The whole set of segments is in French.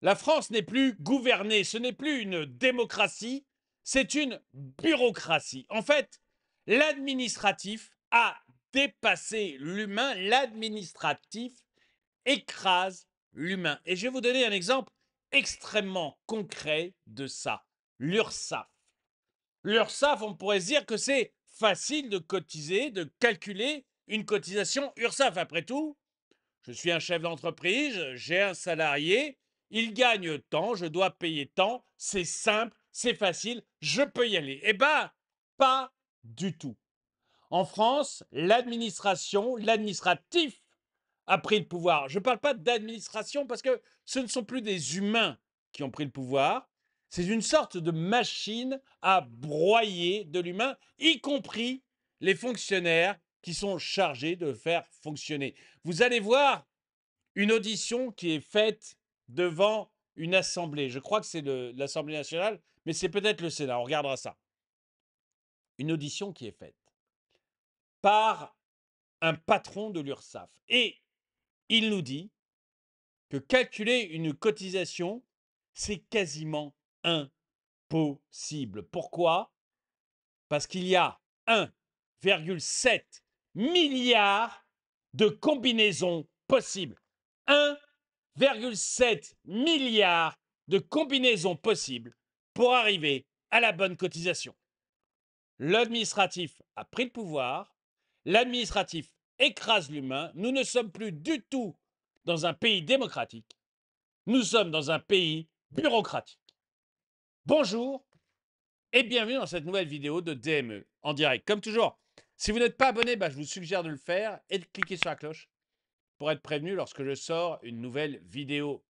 La France n'est plus gouvernée, ce n'est plus une démocratie, c'est une bureaucratie. En fait, l'administratif a dépassé l'humain, l'administratif écrase l'humain. Et je vais vous donner un exemple extrêmement concret de ça, l'URSSAF. L'URSSAF, on pourrait se dire que c'est facile de cotiser, de calculer une cotisation URSSAF. Après tout, je suis un chef d'entreprise, j'ai un salarié, il gagne tant, je dois payer tant, c'est simple, c'est facile, je peux y aller. Eh bien, pas du tout. En France, l'administration, l'administratif a pris le pouvoir. Je ne parle pas d'administration parce que ce ne sont plus des humains qui ont pris le pouvoir. C'est une sorte de machine à broyer de l'humain, y compris les fonctionnaires qui sont chargés de faire fonctionner. Vous allez voir une audition qui est faite devant une assemblée. Je crois que c'est l'Assemblée nationale, mais c'est peut-être le Sénat. On regardera ça. Une audition qui est faite par un patron de l'URSSAF. Et il nous dit que calculer une cotisation, c'est quasiment impossible. Pourquoi? Parce qu'il y a 1,7 milliard de combinaisons possibles. 1,7 milliard de combinaisons possibles pour arriver à la bonne cotisation. L'administratif a pris le pouvoir, l'administratif écrase l'humain, nous ne sommes plus du tout dans un pays démocratique, nous sommes dans un pays bureaucratique. Bonjour et bienvenue dans cette nouvelle vidéo de DME en direct. Comme toujours, si vous n'êtes pas abonné, je vous suggère de le faire et de cliquer sur la cloche pour être prévenu lorsque je sors une nouvelle vidéo.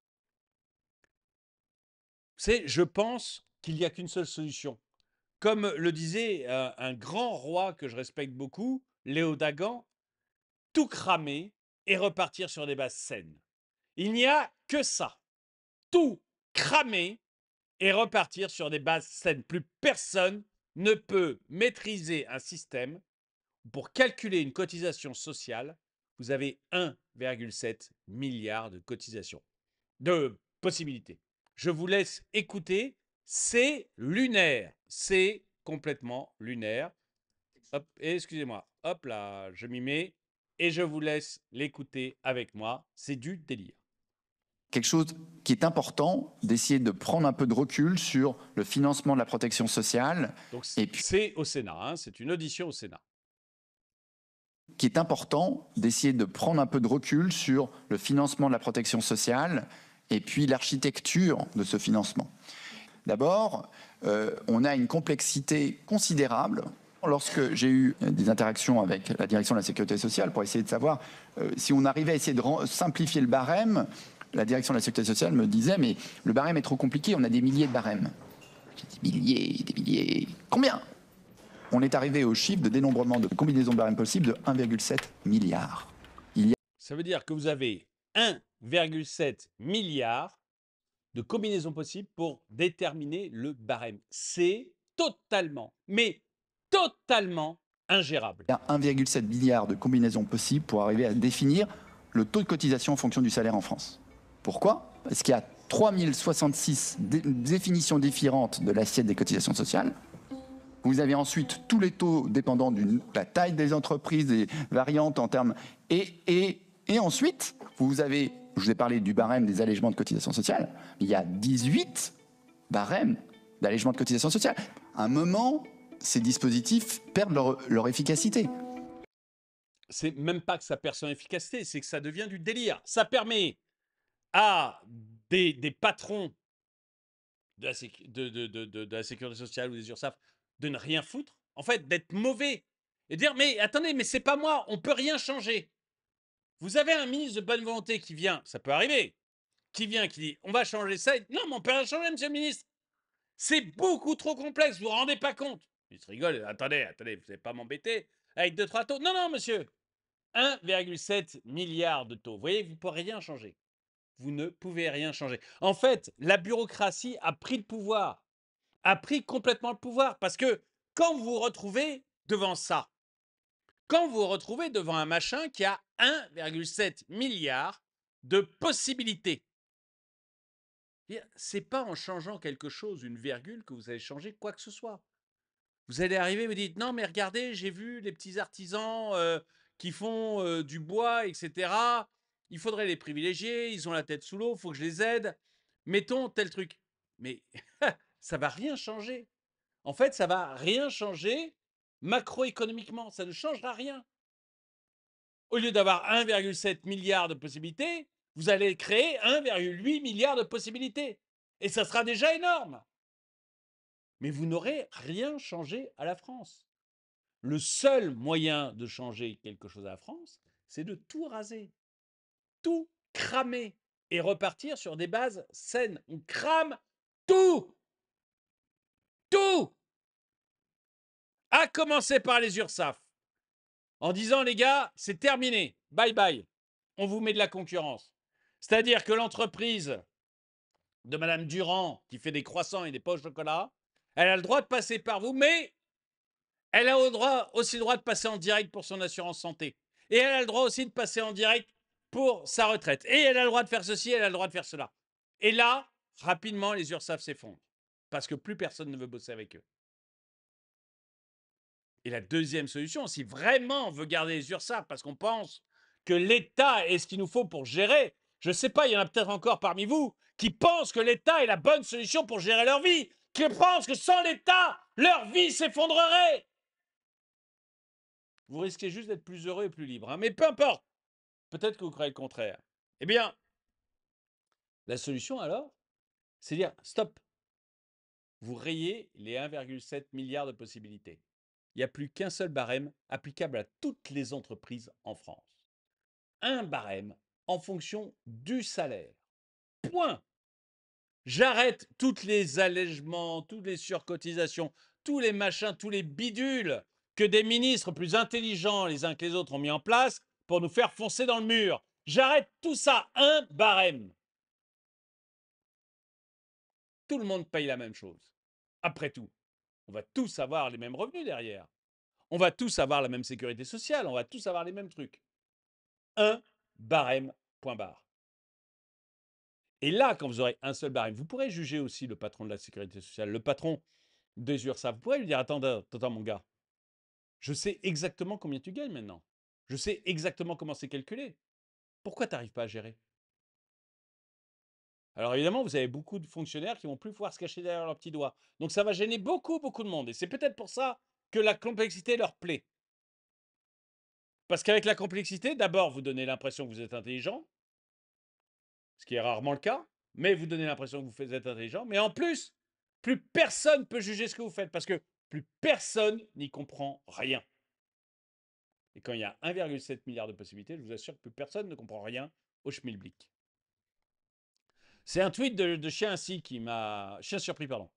Je pense qu'il n'y a qu'une seule solution. Comme le disait un grand roi que je respecte beaucoup, Léo Dagan, tout cramer et repartir sur des bases saines. Il n'y a que ça. Tout cramer et repartir sur des bases saines. Plus personne ne peut maîtriser un système. Pour calculer une cotisation sociale, vous avez 1,7 milliard de cotisations, de possibilités. Je vous laisse écouter. C'est lunaire. C'est complètement lunaire. Hop, excusez-moi. Hop là, je m'y mets et je vous laisse l'écouter avec moi. C'est du délire. Quelque chose qui est important, d'essayer de prendre un peu de recul sur le financement de la protection sociale. Donc Et puis, c'est au Sénat, hein, c'est une audition au Sénat. qui est important, d'essayer de prendre un peu de recul sur le financement de la protection sociale et puis l'architecture de ce financement. D'abord, on a une complexité considérable. Lorsque j'ai eu des interactions avec la direction de la sécurité sociale pour essayer de savoir si on arrivait à essayer de simplifier le barème, la direction de la sécurité sociale me disait « mais le barème est trop compliqué, on a des milliers de barèmes ». J'ai dit « des milliers, combien ?» On est arrivé au chiffre de dénombrement de combinaisons de barèmes possibles de 1,7 milliard. Ça veut dire que vous avez 1,7 milliard de combinaisons possibles pour déterminer le barème. C'est totalement, mais totalement ingérable. Il y a 1,7 milliard de combinaisons possibles pour arriver à définir le taux de cotisation en fonction du salaire en France. Pourquoi? Parce qu'il y a 3066 définitions différentes de l'assiette des cotisations sociales. Vous avez ensuite tous les taux dépendant de la taille des entreprises, des variantes en termes... Et ensuite, vous avez, je vous ai parlé du barème des allègements de cotisations sociales, il y a 18 barèmes d'allègement de cotisations sociales. À un moment, ces dispositifs perdent leur efficacité. C'est même pas que ça perd son efficacité, c'est que ça devient du délire. Ça permet à des patrons de la sécurité sociale ou des URSSAF de ne rien foutre, en fait, d'être mauvais et dire mais attendez, mais c'est pas moi, on peut rien changer. Vous avez un ministre de bonne volonté qui vient, ça peut arriver, qui vient, qui dit on va changer ça. Non, mais on peut rien changer, monsieur le ministre. C'est beaucoup trop complexe, vous vous rendez pas compte. Il se rigole, attendez, vous n'allez pas m'embêter avec 2-3 taux. Non, non, monsieur. 1,7 milliard de taux. Vous voyez, vous ne pouvez rien changer. Vous ne pouvez rien changer. En fait, la bureaucratie a pris le pouvoir, a pris complètement le pouvoir. Parce que quand vous vous retrouvez devant ça, quand vous vous retrouvez devant un machin qui a 1,7 milliard de possibilités, C'est pas en changeant quelque chose, une virgule, que vous allez changer quoi que ce soit. Vous allez arriver, vous dites: «Non, mais regardez, j'ai vu les petits artisans, qui font, du bois et cetera. Il faudrait les privilégier, ils ont la tête sous l'eau, il faut que je les aide. Mettons tel truc». Mais ça va rien changer. En fait, ça va rien changer macroéconomiquement, ça ne changera rien. Au lieu d'avoir 1,7 milliard de possibilités, vous allez créer 1,8 milliard de possibilités et ça sera déjà énorme. Mais vous n'aurez rien changé à la France. Le seul moyen de changer quelque chose à la France, c'est de tout raser, tout cramer et repartir sur des bases saines. On crame tout, tout, à commencer par les URSSAF, en disant les gars, c'est terminé, bye bye, on vous met de la concurrence. C'est-à-dire que l'entreprise de Madame Durand, qui fait des croissants et des poches de chocolat, elle a le droit de passer par vous, mais elle a aussi le droit de passer en direct pour son assurance santé. Et elle a le droit aussi de passer en direct pour sa retraite. Et elle a le droit de faire ceci, elle a le droit de faire cela. Et là, rapidement, les URSSAF s'effondrent. Parce que plus personne ne veut bosser avec eux. Et la deuxième solution, si vraiment on veut garder les URSSAF, parce qu'on pense que l'État est ce qu'il nous faut pour gérer, je ne sais pas, il y en a peut-être encore parmi vous qui pensent que l'État est la bonne solution pour gérer leur vie, qui pensent que sans l'État, leur vie s'effondrerait. Vous risquez juste d'être plus heureux et plus libre. Hein. Mais peu importe, peut-être que vous croyez le contraire. Eh bien, la solution alors, c'est dire stop. Vous rayez les 1,7 milliard de possibilités. Il n'y a plus qu'un seul barème applicable à toutes les entreprises en France. Un barème en fonction du salaire. Point. J'arrête tous les allègements, toutes les surcotisations, tous les machins, tous les bidules que des ministres plus intelligents les uns que les autres ont mis en place pour nous faire foncer dans le mur. J'arrête tout ça, un barème. Tout le monde paye la même chose. Après tout, on va tous avoir les mêmes revenus derrière. On va tous avoir la même sécurité sociale, on va tous avoir les mêmes trucs. Un barème, point barre. Et là, quand vous aurez un seul barème, vous pourrez juger aussi le patron de la sécurité sociale, le patron des URSSAF. Vous pourrez lui dire, attends mon gars, je sais exactement combien tu gagnes maintenant. Je sais exactement comment c'est calculé. Pourquoi tu n'arrives pas à gérer? Alors évidemment, vous avez beaucoup de fonctionnaires qui vont plus pouvoir se cacher derrière leurs petits doigts. Donc ça va gêner beaucoup, beaucoup de monde. Et c'est peut-être pour ça que la complexité leur plaît. Parce qu'avec la complexité, d'abord, vous donnez l'impression que vous êtes intelligent, ce qui est rarement le cas, mais vous donnez l'impression que vous êtes intelligent. Mais en plus, plus personne peut juger ce que vous faites parce que plus personne n'y comprend rien. Et quand il y a 1,7 milliard de possibilités, je vous assure que plus personne ne comprend rien au schmilblick. C'est un tweet de Chien ainsi qui m'a. Chien surpris, pardon.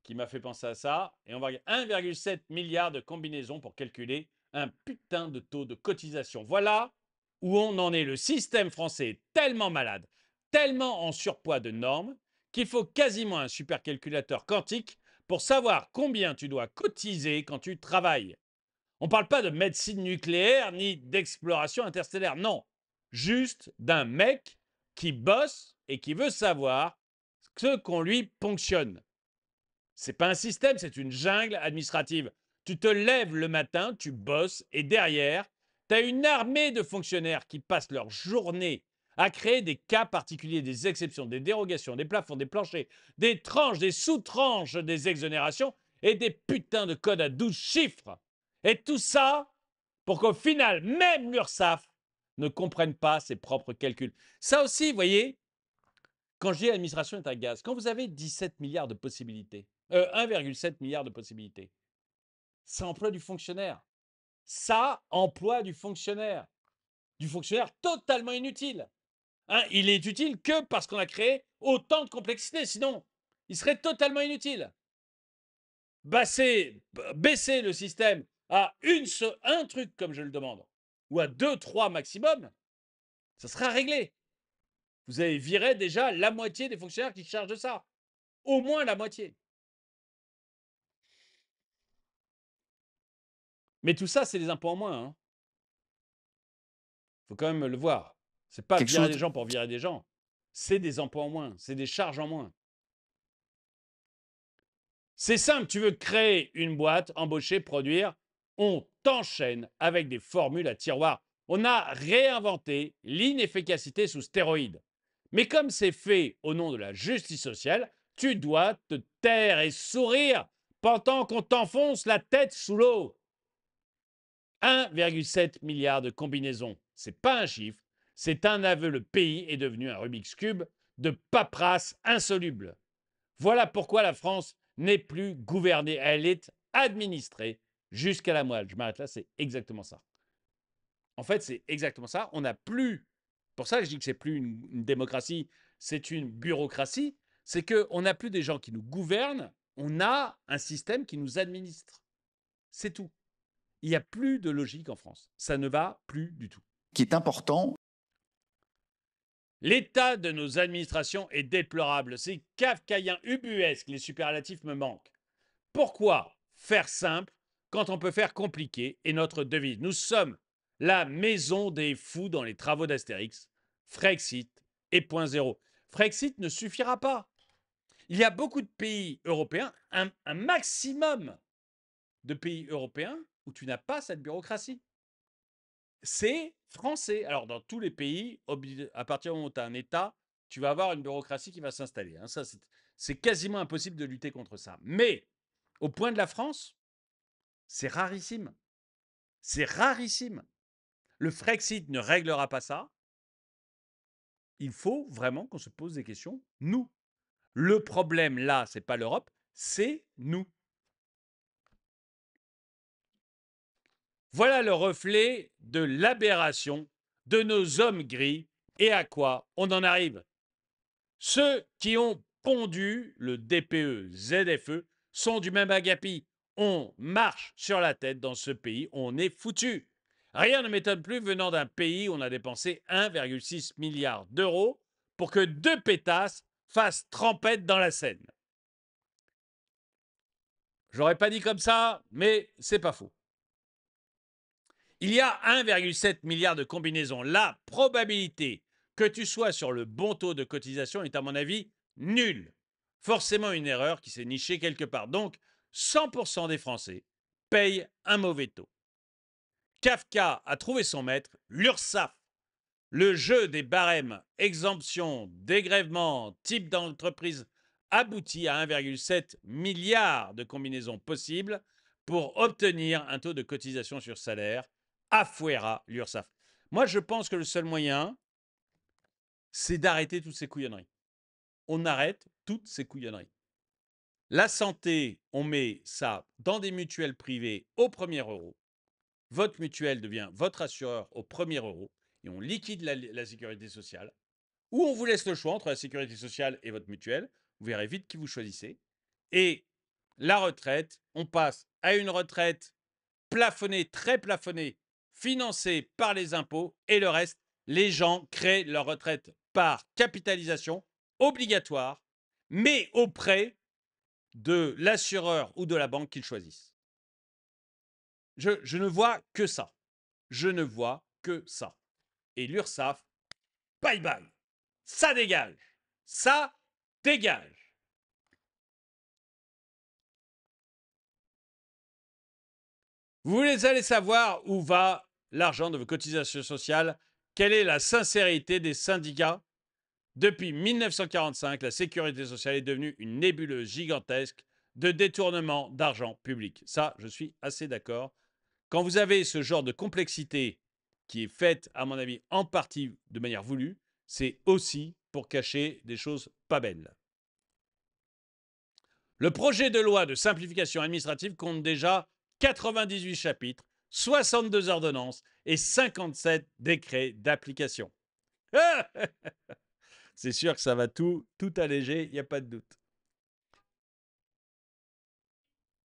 Qui m'a fait penser à ça. Et on va regarder 1,7 milliard de combinaisons pour calculer un putain de taux de cotisation. Voilà où on en est. Le système français est tellement malade, tellement en surpoids de normes, qu'il faut quasiment un supercalculateur quantique pour savoir combien tu dois cotiser quand tu travailles. On ne parle pas de médecine nucléaire ni d'exploration interstellaire, non. Juste d'un mec qui bosse et qui veut savoir ce qu'on lui ponctionne. C'est pas un système, c'est une jungle administrative. Tu te lèves le matin, tu bosses et derrière, tu as une armée de fonctionnaires qui passent leur journée à créer des cas particuliers, des exceptions, des dérogations, des plafonds, des planchers, des tranches, des sous-tranches, des exonérations et des putains de codes à 12 chiffres. Et tout ça pour qu'au final, même l'URSSAF ne comprenne pas ses propres calculs. Ça aussi, vous voyez, quand je dis l'administration est un gaz, quand vous avez 17 milliards de possibilités, 1,7 milliard de possibilités, ça emploie du fonctionnaire. Ça emploie du fonctionnaire totalement inutile. Hein, il est utile que parce qu'on a créé autant de complexité, sinon il serait totalement inutile. Baisser le système à un truc comme je le demande, ou à 2, 3 maximum, ça sera réglé. Vous avez viré déjà la moitié des fonctionnaires qui se chargent de ça. Au moins la moitié. Mais tout ça, c'est des impôts en moins. Hein. Faut quand même le voir. C'est pas Quelque virer chose des gens pour virer des gens. c'est des emplois en moins, c'est des charges en moins. C'est simple, tu veux créer une boîte, embaucher, produire, on t'enchaîne avec des formules à tiroir. On a réinventé l'inefficacité sous stéroïdes. Mais comme c'est fait au nom de la justice sociale, tu dois te taire et sourire pendant qu'on t'enfonce la tête sous l'eau. 1,7 milliard de combinaisons, c'est pas un chiffre, c'est un aveu. Le pays est devenu un Rubik's Cube de paperasse insoluble. Voilà pourquoi la France n'est plus gouvernée, elle est administrée jusqu'à la moelle. Je m'arrête là, c'est exactement ça. En fait, c'est exactement ça. On n'a plus, pour ça que je dis que c'est plus une démocratie, c'est une bureaucratie, c'est qu'on n'a plus des gens qui nous gouvernent, on a un système qui nous administre. C'est tout. Il n'y a plus de logique en France. Ça ne va plus du tout. Qui est important. L'état de nos administrations est déplorable. C'est kafkaïen, ubuesque. Les superlatifs me manquent. Pourquoi faire simple quand on peut faire compliqué? Et notre devise, nous sommes la maison des fous dans les travaux d'Astérix. Frexit et point zéro. Frexit ne suffira pas. Il y a beaucoup de pays européens, un maximum de pays européens où tu n'as pas cette bureaucratie. C'est français. Alors, dans tous les pays, à partir du moment où tu as un État, tu vas avoir une bureaucratie qui va s'installer. Hein. Ça, c'est quasiment impossible de lutter contre ça. Mais, au point de la France, c'est rarissime. C'est rarissime. Le Frexit ne réglera pas ça. Il faut vraiment qu'on se pose des questions, nous. Le problème, là, ce n'est pas l'Europe, c'est nous. Voilà le reflet de l'aberration de nos hommes gris. Et à quoi on en arrive? Ceux qui ont pondu le DPE, ZFE, sont du même agapi. On marche sur la tête dans ce pays, on est foutu. Rien ne m'étonne plus venant d'un pays où on a dépensé 1,6 milliard d'euros pour que 2 pétasses fassent trempette dans la Seine. J'aurais pas dit comme ça, mais c'est pas faux. Il y a 1,7 milliard de combinaisons. La probabilité que tu sois sur le bon taux de cotisation est à mon avis nulle. Forcément une erreur qui s'est nichée quelque part. Donc 100% des Français payent un mauvais taux. Kafka a trouvé son maître, l'URSSAF. Le jeu des barèmes, exemptions, dégrèvements, type d'entreprise aboutit à 1,7 milliard de combinaisons possibles pour obtenir un taux de cotisation sur salaire. Afouera l'URSSAF. Moi, je pense que le seul moyen, c'est d'arrêter toutes ces couillonneries. On arrête toutes ces couillonneries. La santé, on met ça dans des mutuelles privées au premier euro. Votre mutuelle devient votre assureur au premier euro et on liquide la sécurité sociale. Ou on vous laisse le choix entre la sécurité sociale et votre mutuelle. Vous verrez vite qui vous choisissez. Et la retraite, on passe à une retraite plafonnée, très plafonnée, financée par les impôts et le reste, les gens créent leur retraite par capitalisation obligatoire, mais auprès de l'assureur ou de la banque qu'ils choisissent. Je ne vois que ça. Je ne vois que ça. Et l'URSSAF, bye bye. Ça dégage. Ça dégage. Vous voulez aller savoir où va l'argent de vos cotisations sociales? Quelle est la sincérité des syndicats? Depuis 1945, la sécurité sociale est devenue une nébuleuse gigantesque de détournement d'argent public. Ça, je suis assez d'accord. Quand vous avez ce genre de complexité qui est faite, à mon avis, en partie de manière voulue, c'est aussi pour cacher des choses pas belles. Le projet de loi de simplification administrative compte déjà 98 chapitres, 62 ordonnances et 57 décrets d'application. C'est sûr que ça va tout alléger, il n'y a pas de doute.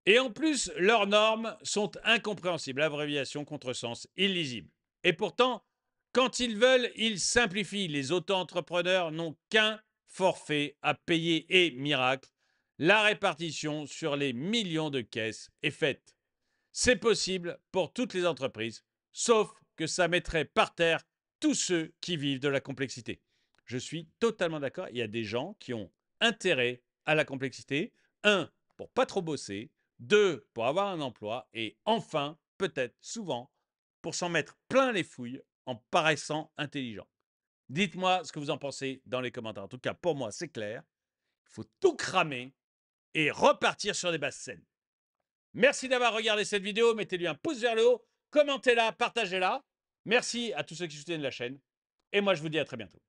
Et en plus, leurs normes sont incompréhensibles, abréviations, contresens, illisibles. Et pourtant, quand ils veulent, ils simplifient. Les auto-entrepreneurs n'ont qu'un forfait à payer et miracle, la répartition sur les millions de caisses est faite. C'est possible pour toutes les entreprises, sauf que ça mettrait par terre tous ceux qui vivent de la complexité. Je suis totalement d'accord. Il y a des gens qui ont intérêt à la complexité. Un, pour pas trop bosser. Deux, pour avoir un emploi. Et enfin, peut-être, souvent, pour s'en mettre plein les fouilles en paraissant intelligent. Dites-moi ce que vous en pensez dans les commentaires. En tout cas, pour moi, c'est clair. Il faut tout cramer et repartir sur des bases saines. Merci d'avoir regardé cette vidéo. Mettez-lui un pouce vers le haut, commentez-la, partagez-la. Merci à tous ceux qui soutiennent la chaîne. Et moi, je vous dis à très bientôt.